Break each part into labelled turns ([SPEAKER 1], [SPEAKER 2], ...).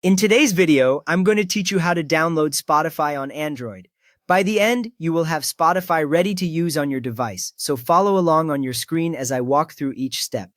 [SPEAKER 1] In today's video, I'm going to teach you how to download Spotify on Android. By the end, you will have Spotify ready to use on your device, so follow along on your screen as I walk through each step.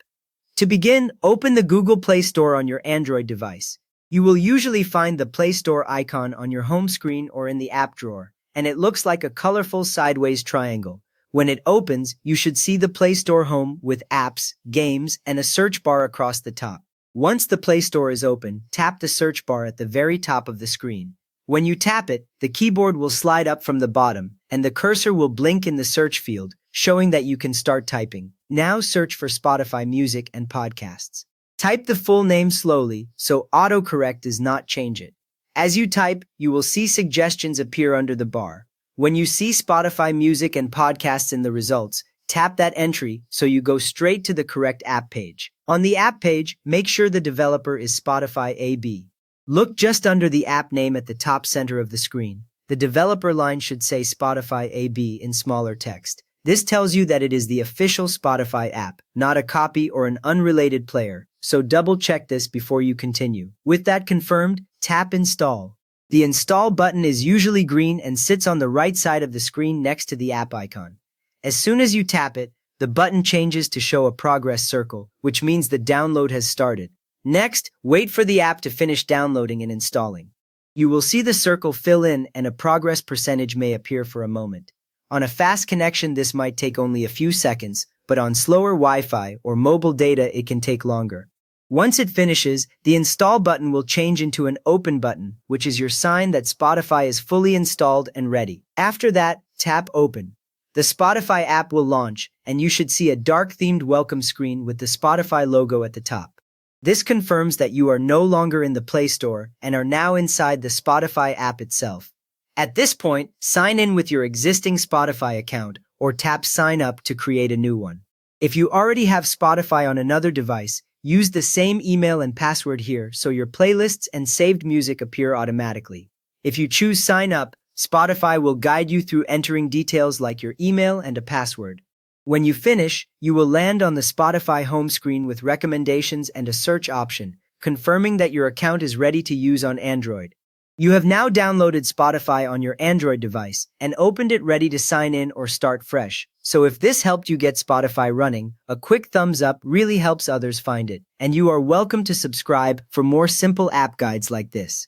[SPEAKER 1] To begin, open the Google Play Store on your Android device. You will usually find the Play Store icon on your home screen or in the app drawer, and it looks like a colorful sideways triangle. When it opens, you should see the Play Store home with apps, games, and a search bar across the top. Once the Play Store is open, tap the search bar at the very top of the screen. When you tap it, the keyboard will slide up from the bottom, and the cursor will blink in the search field, showing that you can start typing. Now search for Spotify music and podcasts. Type the full name slowly, so autocorrect does not change it. As you type, you will see suggestions appear under the bar. When you see Spotify music and podcasts in the results, tap that entry so you go straight to the correct app page. On the app page, make sure the developer is Spotify AB. Look just under the app name at the top center of the screen. The developer line should say Spotify AB in smaller text. This tells you that it is the official Spotify app, not a copy or an unrelated player, so double check this before you continue. With that confirmed, tap Install. The Install button is usually green and sits on the right side of the screen next to the app icon. As soon as you tap it, the button changes to show a progress circle, which means the download has started. Next, wait for the app to finish downloading and installing. You will see the circle fill in and a progress percentage may appear for a moment. On a fast connection, this might take only a few seconds, but on slower Wi-Fi or mobile data, it can take longer. Once it finishes, the install button will change into an open button, which is your sign that Spotify is fully installed and ready. After that, tap open. The Spotify app will launch, and you should see a dark-themed welcome screen with the Spotify logo at the top. This confirms that you are no longer in the Play Store and are now inside the Spotify app itself. At this point, sign in with your existing Spotify account or tap Sign Up to create a new one. If you already have Spotify on another device, use the same email and password here so your playlists and saved music appear automatically. If you choose Sign Up, Spotify will guide you through entering details like your email and a password. When you finish, you will land on the Spotify home screen with recommendations and a search option, confirming that your account is ready to use on Android. You have now downloaded Spotify on your Android device and opened it ready to sign in or start fresh. So if this helped you get Spotify running, a quick thumbs up really helps others find it. And you are welcome to subscribe for more simple app guides like this.